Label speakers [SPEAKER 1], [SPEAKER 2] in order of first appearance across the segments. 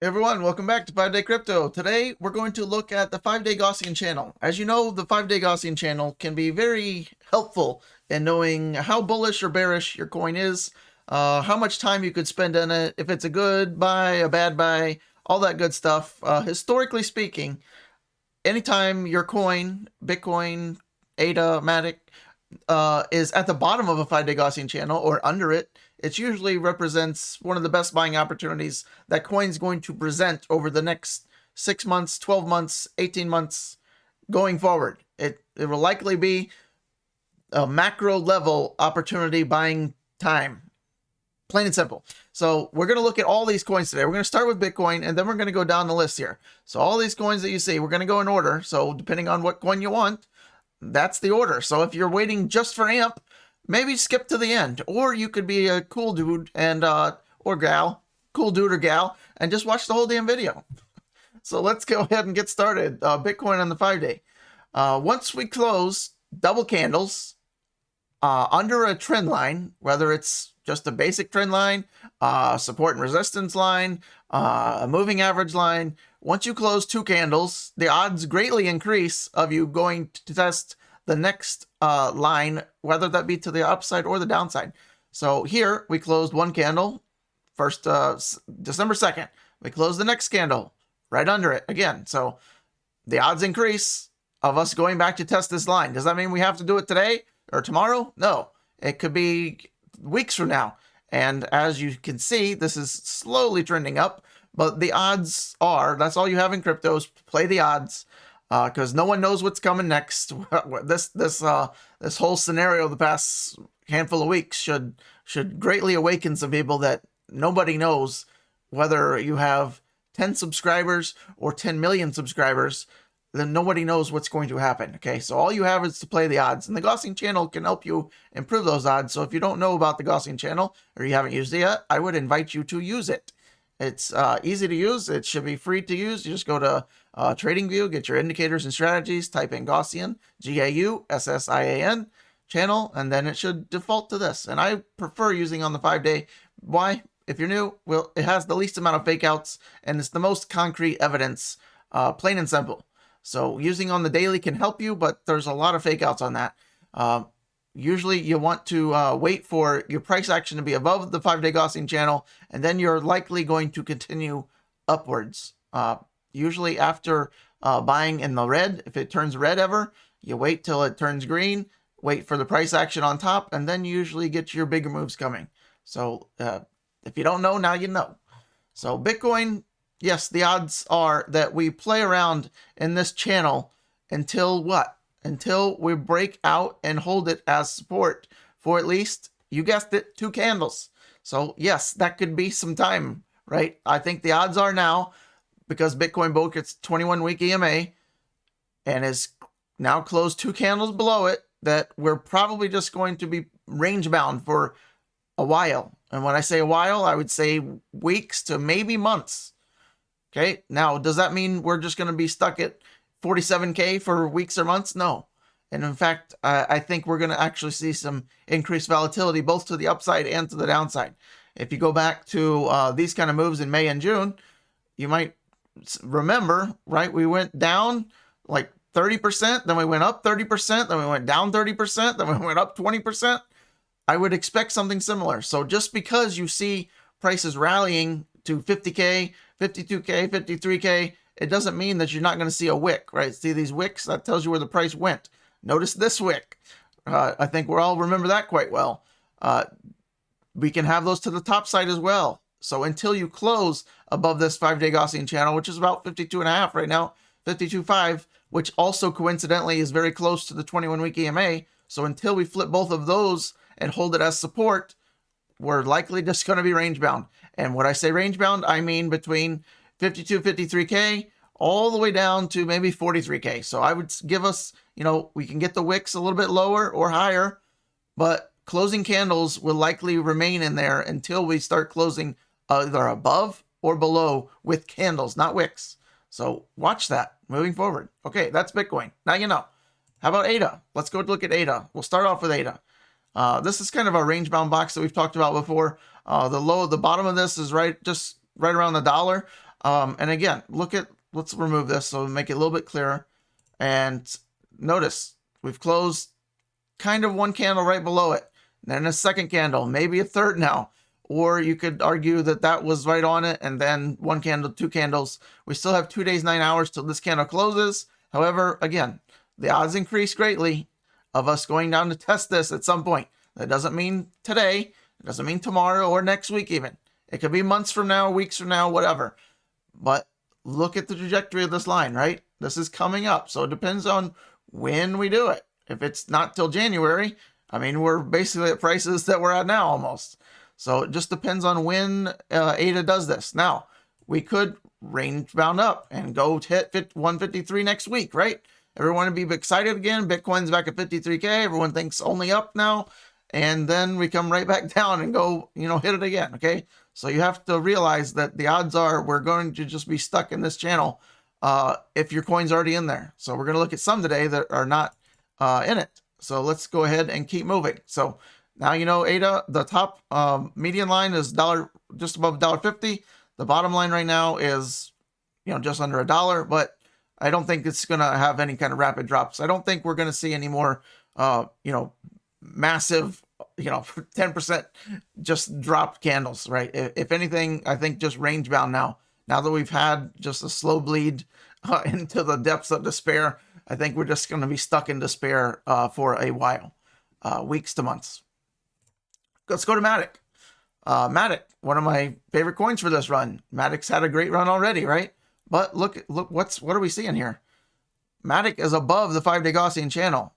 [SPEAKER 1] Hey everyone, welcome back to 5-Day Crypto. Today, we're going to look at the 5-Day Gaussian Channel. As you know, the 5-Day Gaussian Channel can be very helpful in knowing how bullish or bearish your coin is, how much time you could spend in it, if it's a good buy, a bad buy, all that good stuff. Historically speaking, anytime your coin, Bitcoin, ADA, Matic, is at the bottom of a 5-Day Gaussian channel or under it, it usually represents one of the best buying opportunities that coin's going to present over the next 6 months, 12 months, 18 months going forward. It will likely be a macro level opportunity buying time. Plain and simple. So we're going to look at all these coins today. We're going to start with Bitcoin, and then we're going to go down the list here. So all these coins that you see, we're going to go in order. So depending on what coin you want, that's the order. So if you're waiting just for AMP, maybe skip to the end. Or you could be a cool dude and or gal, cool dude or gal, and just watch the whole damn video. So let's go ahead and get started. Bitcoin on the 5-day. Once we close double candles under a trend line, whether it's just a basic trend line, support and resistance line, a moving average line, once you close two candles, the odds greatly increase of you going to test the next line, whether that be to the upside or the downside. So here we closed one candle, first December 2nd. We closed the next candle right under it again. So the odds increase of us going back to test this line. Does that mean we have to do it today or tomorrow? No, it could be weeks from now. And as you can see, this is slowly trending up, but the odds are, that's all you have in crypto is play the odds, because no one knows what's coming next. This whole scenario the past handful of weeks should greatly awaken some people that nobody knows whether you have 10 subscribers or 10 million subscribers. Then nobody knows what's going to happen. Okay, so all you have is to play the odds, and the Gaussian channel can help you improve those odds. So if you don't know about the Gaussian channel or you haven't used it yet, I would invite you to use it. It's easy to use. It should be free to use. You just go to TradingView, get your indicators and strategies, type in Gaussian, Gaussian channel, and then it should default to this. And I prefer using on the 5-day. Why? If you're new, well, it has the least amount of fake outs, and it's the most concrete evidence, plain and simple. So using on the daily can help you, but there's a lot of fake outs on that. Usually you want to wait for your price action to be above the 5-day Gaussian channel, and then you're likely going to continue upwards. Usually after buying in the red, if it turns red ever, you wait till it turns green, wait for the price action on top, and then you usually get your bigger moves coming. So if you don't know, now you know. So Bitcoin, yes, the odds are that we play around in this channel until what? Until we break out and hold it as support for at least, you guessed it, 2 candles. So yes, that could be some time, right? I think the odds are now, because Bitcoin broke its 21-week EMA and is now closed 2 candles below it, that we're probably just going to be range bound for a while. And when I say a while, I would say weeks to maybe months. Okay, now does that mean we're just going to be stuck at 47K for weeks or months? No. And in fact, I think we're going to actually see some increased volatility both to the upside and to the downside. If you go back to these kind of moves in May and June, you might remember, right? We went down like 30%, then we went up 30%, then we went down 30%, then we went up 20%. I would expect something similar. So just because you see prices rallying to 50K, 52K, 53K, it doesn't mean that you're not going to see a wick, right? See these wicks? That tells you where the price went. Notice this wick. I think we'll all remember that quite well. We can have those to the top side as well. So until you close above this 5-day Gaussian channel, which is about 52.5 right now, 52.5, which also coincidentally is very close to the 21-week EMA. So until we flip both of those and hold it as support, we're likely just going to be range bound. And when I say range bound, I mean between 52, 53K all the way down to maybe 43K. So I would give us, we can get the wicks a little bit lower or higher, but closing candles will likely remain in there until we start closing either above or below with candles, not wicks. So watch that moving forward. Okay, that's Bitcoin. Now you know. How about ADA? Let's go look at ADA. We'll start off with ADA. This is kind of a range bound box that we've talked about before. The bottom of this is just right around the dollar. And again, let's remove this so we make it a little bit clearer. And notice we've closed kind of one candle right below it, then a second candle, maybe a third now. Or you could argue that that was right on it, and then one candle, two candles. We still have 2 days, 9 hours till this candle closes. However, again, the odds increase greatly of us going down to test this at some point. That doesn't mean today. It doesn't mean tomorrow or next week even. It could be months from now, weeks from now, whatever. But look at the trajectory of this line, right? This is coming up. So it depends on when we do it. If it's not till January, I mean, we're basically at prices that we're at now almost. So it just depends on when ADA does this. Now, we could range bound up and go to hit 153 next week, right? Everyone would be excited again. Bitcoin's back at 53K. Everyone thinks only up now. And then we come right back down and go, hit it again, okay? So you have to realize that the odds are we're going to just be stuck in this channel if your coin's already in there. So we're going to look at some today that are not in it. So let's go ahead and keep moving. So now ADA, the top median line is just above $1.50. The bottom line right now is just under $1, but I don't think it's going to have any kind of rapid drops. I don't think we're going to see any more massive 10% just dropped candles, right? If anything, I think just range bound now that we've had just a slow bleed into the depths of despair. I think we're just going to be stuck in despair for a while, weeks to months. Let's go to Matic. Matic, one of my favorite coins for this run. Matic's had a great run already, right? But look, what are we seeing here? Matic is above the 5-day Gaussian channel.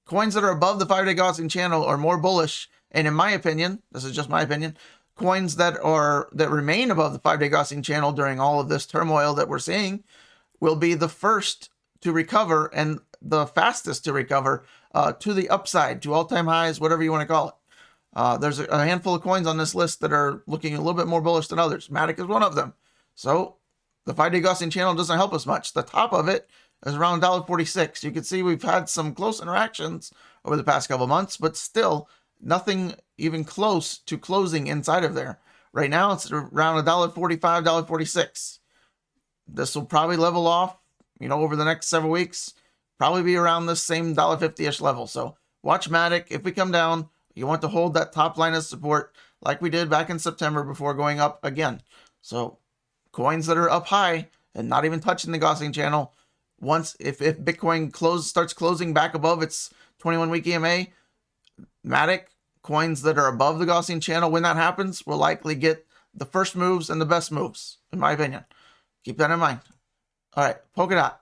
[SPEAKER 1] Coins that are above the 5-day Gaussian channel are more bullish, and in my opinion, this is just my opinion, coins that remain above the 5-day Gaussian channel during all of this turmoil that we're seeing will be the first to recover and the fastest to recover to the upside, to all-time highs, whatever you want to call it. There's a handful of coins on this list that are looking a little bit more bullish than others. Matic is one of them. So the 5-day Gaussian channel doesn't help us much. The top of it is around $1.46. You can see we've had some close interactions over the past couple months, but still nothing even close to closing inside of there. Right now it's around $1.45, $1.46. This will probably level off, over the next several weeks. Probably be around this same $1.50-ish level. So watch Matic. If we come down, you want to hold that top line of support like we did back in September before going up again. So coins that are up high and not even touching the Gaussian channel, if Bitcoin starts closing back above its 21-week EMA, Matic, coins that are above the Gaussian channel, when that happens, will likely get the first moves and the best moves, in my opinion. Keep that in mind. All right, Polkadot.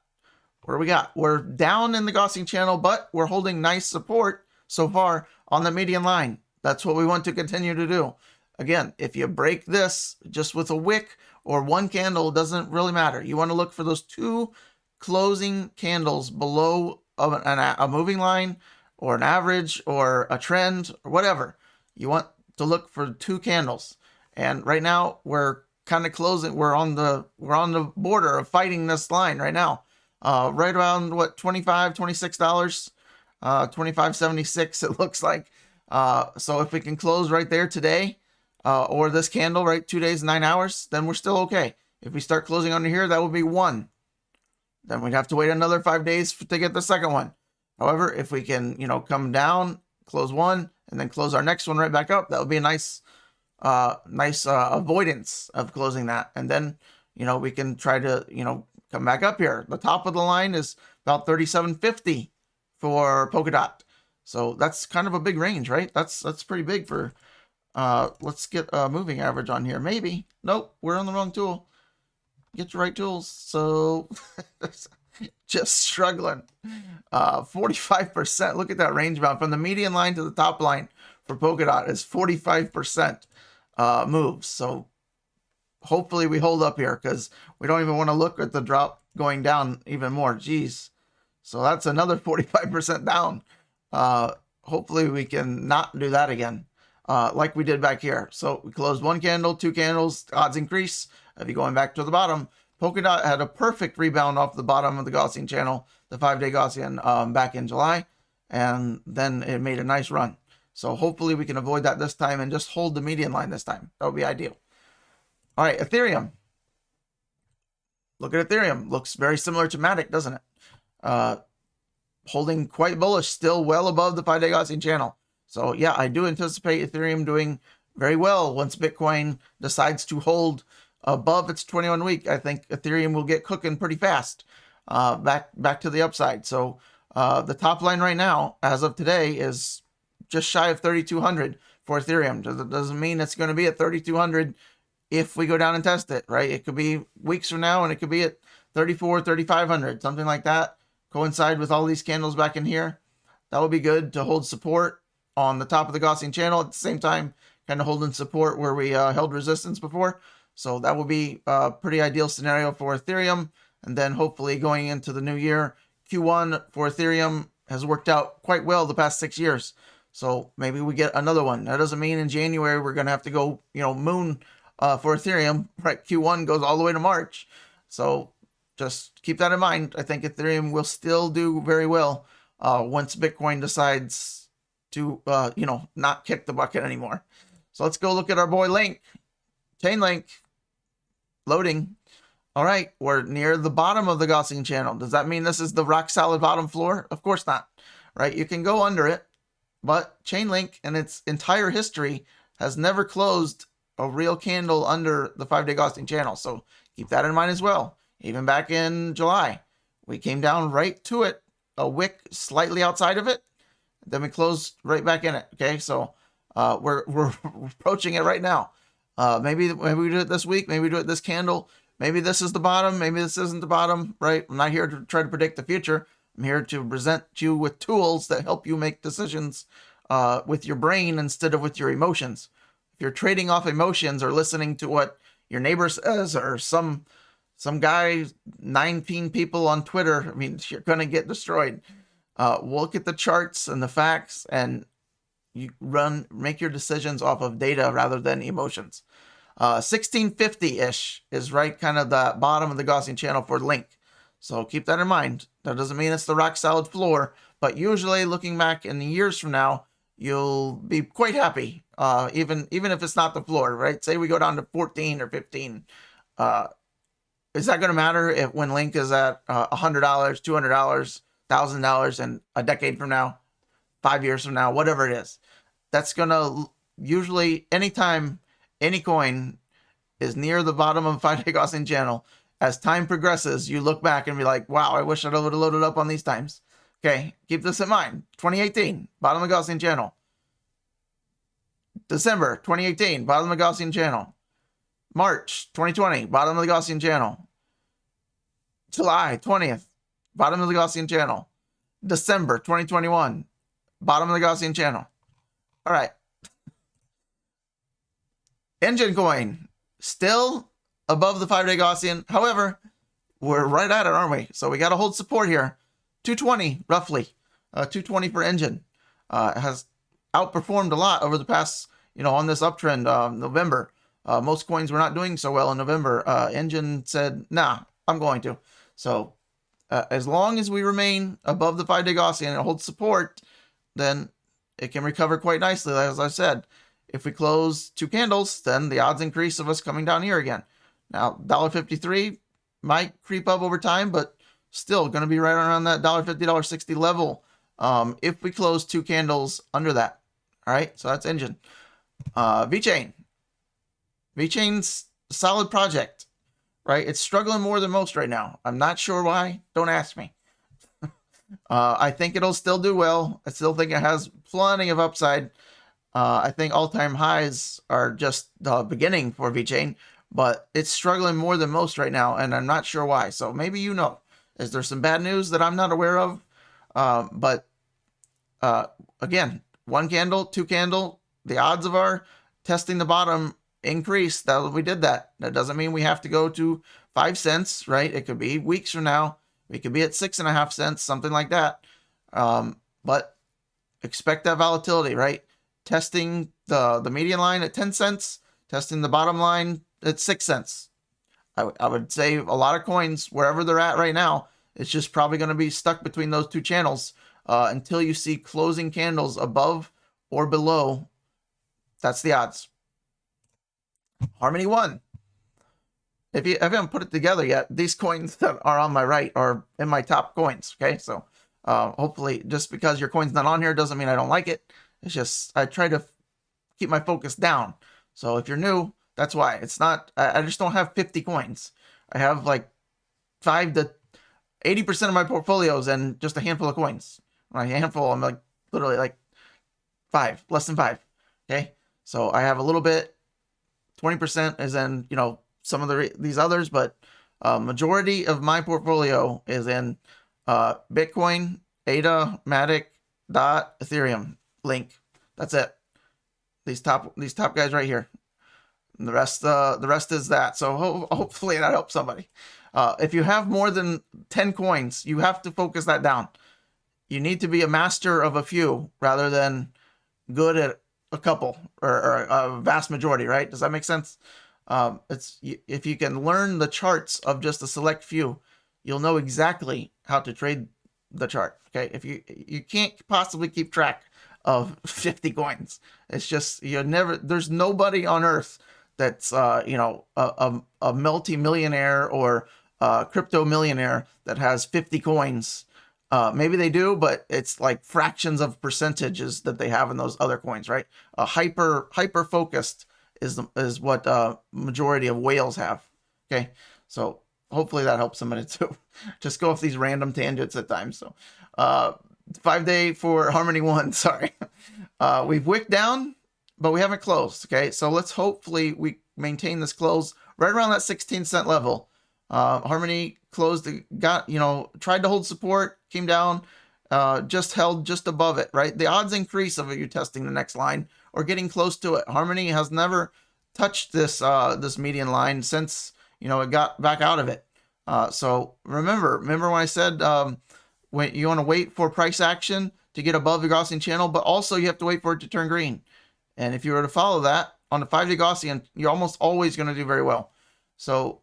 [SPEAKER 1] What do we got? We're down in the Gaussian channel, but we're holding nice support so far on the median line. That's what we want to continue to do. Again, if you break this just with a wick or one candle, it doesn't really matter. You want to look for those two closing candles below a moving line or an average or a trend or whatever. You want to look for two candles. And right now we're kind of closing. We're on the border of fighting this line right now. Right around what, $25, $26, $25.76 it looks like. So if we can close right there today, or this candle, right, 2 days, 9 hours, then we're still okay. If we start closing under here, that would be one. Then we'd have to wait another 5 days to get the second one. However, if we can, come down, close one, and then close our next one right back up, that would be a nice avoidance of closing that. And then, we can try to, come back up here. The top of the line is about 37.50 for Polkadot. So that's kind of a big range, right? That's pretty big for, let's get a moving average on here. Maybe. Nope, we're on the wrong tool. Get your right tools. So just struggling. 45%. Look at that range bound from the median line to the top line for Polkadot is 45% moves. So hopefully we hold up here because we don't even want to look at the drop going down even more. Jeez. So that's another 45% down. Hopefully we can not do that again like we did back here. So we closed one candle, two candles, odds increase. If you're going back to the bottom, Polkadot had a perfect rebound off the bottom of the Gaussian channel, the 5-day Gaussian back in July, and then it made a nice run. So hopefully we can avoid that this time and just hold the median line this time. That would be ideal. All right, Ethereum. Look at Ethereum. Looks very similar to Matic, doesn't it? Holding quite bullish, still well above the 5-day Gaussian channel. So yeah, I do anticipate Ethereum doing very well once Bitcoin decides to hold above its 21-week. I think Ethereum will get cooking pretty fast, back to the upside. So the top line right now, as of today, is just shy of 3,200 for Ethereum. Doesn't mean it's going to be at 3,200 if we go down and test it, right? It could be weeks from now, and it could be at 34, 3,500, something like that. Coincide with all these candles back in here. That would be good to hold support on the top of the Gaussian channel, at the same time kind of holding support where we held resistance before. So that would be a pretty ideal scenario for Ethereum. And then hopefully going into the new year, Q1 for Ethereum has worked out quite well the past 6 years. So maybe we get another one. That doesn't mean in January we're going to have to go, moon for Ethereum, right? Q1 goes all the way to March. So just keep that in mind. I think Ethereum will still do very well once Bitcoin decides to, not kick the bucket anymore. So let's go look at our boy Link. Chainlink. Loading. All right, we're near the bottom of the Gaussian channel. Does that mean this is the rock solid bottom floor? Of course not, right? You can go under it, but Chainlink in its entire history has never closed a real candle under the 5-day Gaussian channel. So keep that in mind as well. Even back in July, we came down right to it, a wick slightly outside of it, then we closed right back in it. Okay, so we're approaching it right now. Maybe we do it this week, maybe we do it this candle. Maybe this is the bottom, maybe this isn't the bottom, right? I'm not here to try to predict the future. I'm here to present you with tools that help you make decisions with your brain instead of with your emotions. If you're trading off emotions or listening to what your neighbor says or some guy, 19 people on Twitter, I mean, you're going to get destroyed. Look at the charts and the facts, and you make your decisions off of data rather than emotions. 1650-ish is right kind of the bottom of the Gaussian channel for Link. So keep that in mind. That doesn't mean it's the rock solid floor, but usually looking back in the years from now, you'll be quite happy, even if it's not the floor, right? Say we go down to 14 or 15. Is that going to matter if when Link is at $100, $200, $1,000 in a decade from now, 5 years from now, whatever it is? That's going to usually, anytime any coin is near the bottom of a 5-day Gaussian channel, as time progresses, you look back and be like, wow, I wish I would have loaded up on these times. Okay, keep this in mind. 2018, bottom of the Gaussian channel. December 2018, bottom of the Gaussian channel. March 2020, bottom of the Gaussian channel. July 20th, bottom of the Gaussian channel. December 2021, bottom of the Gaussian channel. All right. Enjin coin, still above the 5-day Gaussian. However, we're right at it, aren't we? So we got to hold support here. 220, roughly. 220 for Enjin. Has outperformed a lot over the past, on this uptrend, November. Most coins were not doing so well in November. Enjin said, nah, I'm going to. So as long as we remain above the 5-day Gaussian and hold support, then it can recover quite nicely, as I said. If we close 2 candles, then the odds increase of us coming down here again. Now, $1.53 might creep up over time, but still going to be right around that $1.50, $1.60 level if we close 2 candles under that. All right, so that's Enjin. VChain. VChain's a solid project, right? It's struggling more than most right now. I'm not sure why. Don't ask me. I think it'll still do well. I still think it has plenty of upside. I think all-time highs are just the beginning for VChain, but it's struggling more than most right now, and I'm not sure why. So maybe you know. Is there some bad news that I'm not aware of? But again, 1 candle, 2 candle, the odds of our testing the bottom increase. That we did that. That doesn't mean we have to go to 5 cents, right? It could be weeks from now. We could be at 6.5 cents, something like that. But expect that volatility, right? Testing the median line at 10 cents, testing the bottom line at 6 cents. I would say a lot of coins, wherever they're at right now, it's just probably going to be stuck between those 2 channels until you see closing candles above or below. That's the odds. Harmony 1. if you haven't put it together yet, these coins that are on my right are in my top coins. Okay, so hopefully, just because your coin's not on here doesn't mean I don't like it. It's just I try to keep my focus down. So if you're new, that's why. It's not, I just don't have 50 coins. I have like 5 to 80% of my portfolios and just a handful of coins. When I handful, I'm like literally like 5, less than 5. Okay, so I have a little bit. 20% is in, you know, some of these others, but majority of my portfolio is in Bitcoin, ADA, Matic, DOT, Ethereum, Link. That's it. These top guys right here. And the rest is that. So hopefully that helps somebody. If you have more than 10 coins, you have to focus that down. You need to be a master of a few rather than good at a couple or a vast majority, right? Does that make sense? If you can learn the charts of just a select few, you'll know exactly how to trade the chart. Okay, if you can't possibly keep track of 50 coins. It's just there's nobody on earth that's you know, a multi-millionaire or a crypto millionaire that has 50 coins. Maybe they do, but it's like fractions of percentages that they have in those other coins, right? Hyper focused is what majority of whales have. Okay, so hopefully that helps somebody too. Just go off these random tangents at times. So 5-day for Harmony 1, sorry. We've wicked down, but we haven't closed, okay? So let's hopefully we maintain this close right around that 16-cent level. Harmony closed, tried to hold support, came down, just held just above it, right? The odds increase of you testing the next line or getting close to it. Harmony has never touched this this median line since, you know, it got back out of it. So remember when I said when you want to wait for price action to get above the Gaussian channel, but also you have to wait for it to turn green. And if you were to follow that on the 5-day Gaussian, you're almost always going to do very well. So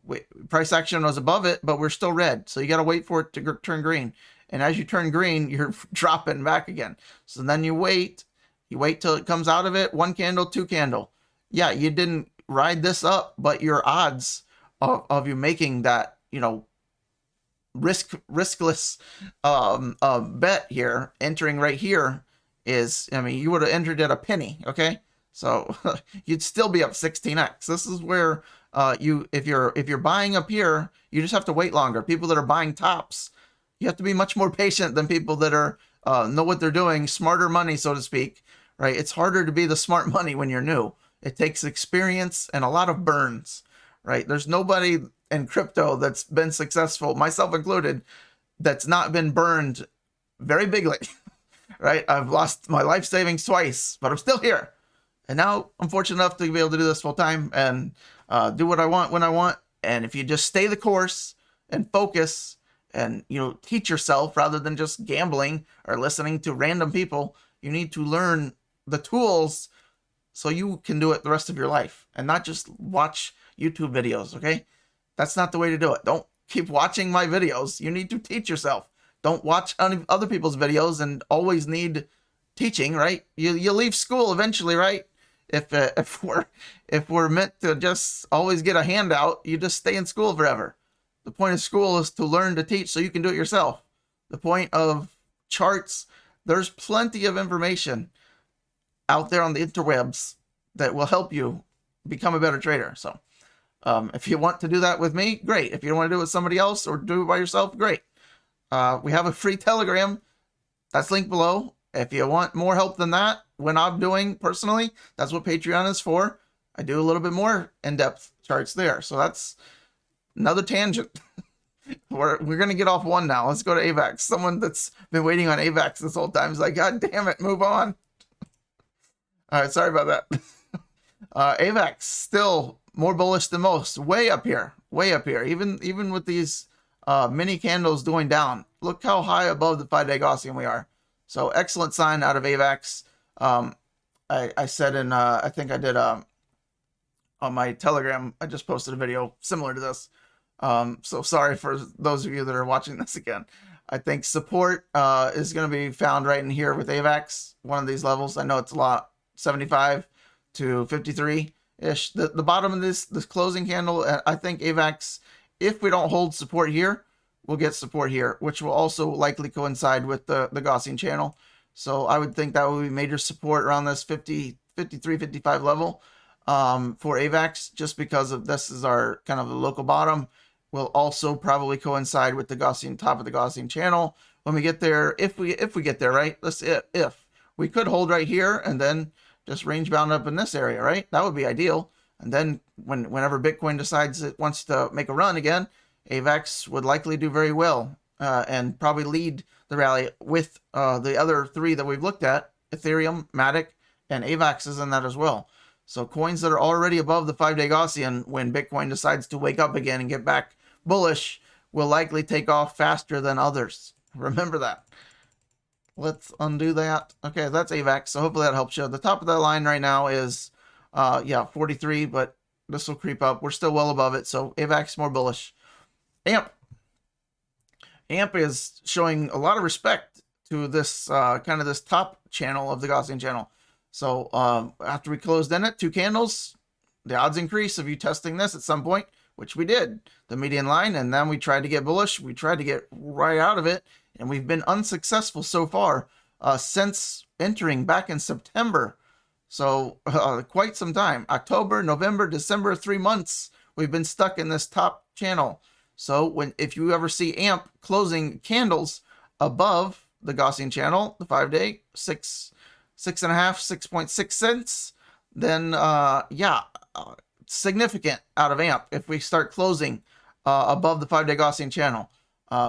[SPEAKER 1] price action was above it, but we're still red. So you got to wait for it to turn green. And as you turn green, you're dropping back again. So then you wait till it comes out of it. 1 candle, 2 candle. Yeah, you didn't ride this up, but your odds of you making that, you know, riskless bet here, entering right here is, I mean, you would have entered at a penny, okay? So you'd still be up 16x. This is where if you're buying up here, you just have to wait longer. People that are buying tops, you have to be much more patient than people that are know what they're doing, smarter money, so to speak, right? It's harder to be the smart money when you're new. It takes experience and a lot of burns, right? There's nobody in crypto that's been successful, myself included, that's not been burned very bigly, right? I've lost my life savings twice, but I'm still here. And now I'm fortunate enough to be able to do this full time and do what I want when I want. And if you just stay the course and focus and, you know, teach yourself rather than just gambling or listening to random people, you need to learn the tools so you can do it the rest of your life and not just watch YouTube videos, okay? That's not the way to do it. Don't keep watching my videos. You need to teach yourself. Don't watch other people's videos and always need teaching, right? You leave school eventually, right? If we're meant to just always get a handout, you just stay in school forever. The point of school is to learn to teach so you can do it yourself. The point of charts, there's plenty of information out there on the interwebs that will help you become a better trader. So if you want to do that with me, great. If you want to do it with somebody else or do it by yourself, great. We have a free Telegram. That's linked below. If you want more help than that, when I'm doing personally, that's what Patreon is for. I do a little bit more in-depth charts there. So that's another tangent. We're going to get off one now. Let's go to AVAX. Someone that's been waiting on AVAX this whole time is like, God damn it, move on. All right, sorry about that. AVAX still more bullish than most. Way up here. Even with these mini candles going down. Look how high above the 5-day Gaussian we are. So excellent sign out of AVAX. I said in, I think I did on my Telegram, I just posted a video similar to this. So sorry for those of you that are watching this again. I think support is going to be found right in here with AVAX, one of these levels. I know it's a lot, 75 to 53 ish. The bottom of this closing candle, I think AVAX, if we don't hold support here, we'll get support here, which will also likely coincide with the Gaussian channel. So I would think that would be major support around this 50, 53, 55 level for AVAX, just because of this is our kind of the local bottom. Will also probably coincide with the Gaussian top of the Gaussian channel when we get there. If we get there, right? If we could hold right here and then just range bound up in this area, right? That would be ideal. And then whenever Bitcoin decides it wants to make a run again, AVAX would likely do very well and probably lead the rally with the other three that we've looked at: Ethereum, Matic, and AVAX is in that as well. So coins that are already above the 5-day Gaussian, when Bitcoin decides to wake up again and get back bullish, will likely take off faster than others. Remember that. Let's undo that. Okay, that's AVAX, so hopefully that helps you. The top of that line right now is, 43, but this will creep up. We're still well above it, so AVAX more bullish. AMP is showing a lot of respect to this kind of this top channel of the Gaussian channel. So after we closed in it, 2 candles, the odds increase of you testing this at some point, which we did, the median line, and then we tried to get bullish. We tried to get right out of it, and we've been unsuccessful so far since entering back in September. So quite some time. October, November, December, 3 months, we've been stuck in this top channel. So if you ever see AMP closing candles above the Gaussian channel, the 5-day, 6.5, 6.6 cents, then significant out of AMP. If we start closing above the 5-day Gaussian channel,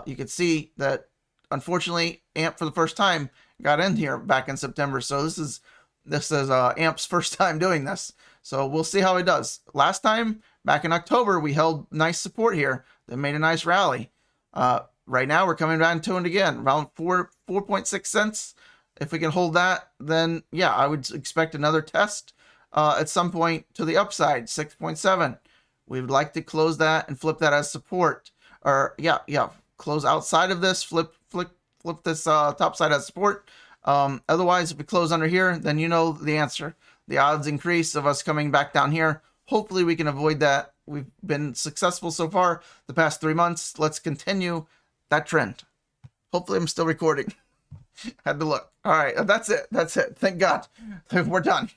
[SPEAKER 1] you can see that unfortunately AMP for the first time got in here back in September. So this is AMP's first time doing this. So we'll see how it does. Last time back in October, we held nice support here. They made a nice rally. Right now we're coming down to it again, around 4.6 cents. If we can hold that, then yeah, I would expect another test at some point to the upside, 6.7. We would like to close that and flip that as support. Or close outside of this, flip this top side as support. Otherwise, if we close under here, then you know the answer. The odds increase of us coming back down here. Hopefully we can avoid that. We've been successful so far the past 3 months. Let's continue that trend. Hopefully I'm still recording. Had to look. All right, that's it. Thank God. We're done.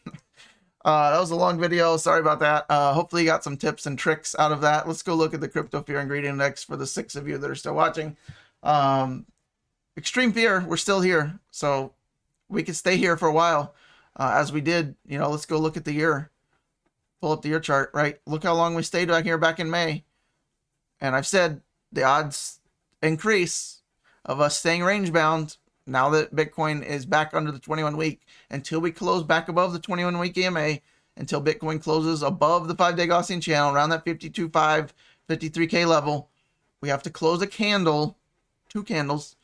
[SPEAKER 1] That was a long video. Sorry about that. Hopefully you got some tips and tricks out of that. Let's go look at the Crypto Fear and Greed Index for the 6 of you that are still watching. Extreme fear, we're still here. So we could stay here for a while as we did. Let's go look at the year. Pull up the year chart, right? Look how long we stayed back here back in May. And I've said the odds increase of us staying range bound now that Bitcoin is back under the 21-week, until we close back above the 21-week EMA, until Bitcoin closes above the 5-day Gaussian channel around that 52.5, 53K level. We have to close a candle, 2 candles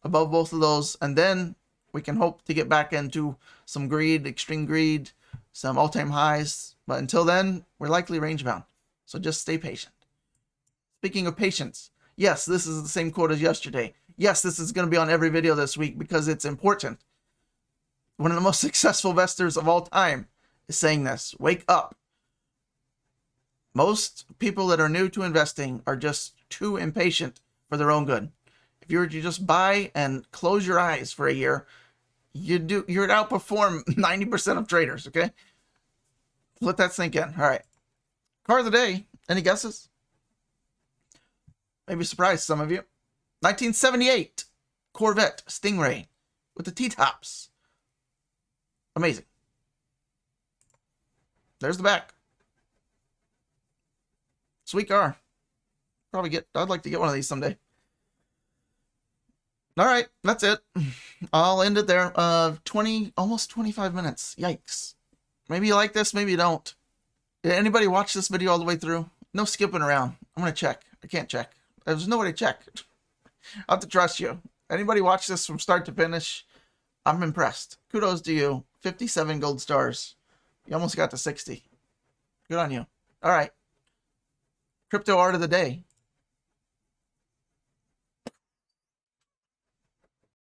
[SPEAKER 1] above both of those, and then we can hope to get back into some greed, extreme greed, some all-time highs. But until then, we're likely range bound. So just stay patient. Speaking of patience, yes, this is the same quote as yesterday. Yes, this is going to be on every video this week because it's important. One of the most successful investors of all time is saying this. Wake up. Most people that are new to investing are just too impatient for their own good. If you were to just buy and close your eyes for a year, you'd outperform 90% of traders, okay? Let that sink in. All right. Car of the day. Any guesses? Maybe surprise some of you. 1978 Corvette Stingray with the T-tops. Amazing. There's the back. Sweet car. I'd like to get one of these someday. All right, that's it. I'll end it there. Almost 25 minutes. Yikes. Maybe you like this, maybe you don't. Did anybody watch this video all the way through? No skipping around. I'm going to check. I can't check. There's no way to check. I have to trust you. Anybody watch this from start to finish? I'm impressed. Kudos to you. 57 gold stars. You almost got to 60. Good on you. All right. Crypto art of the day.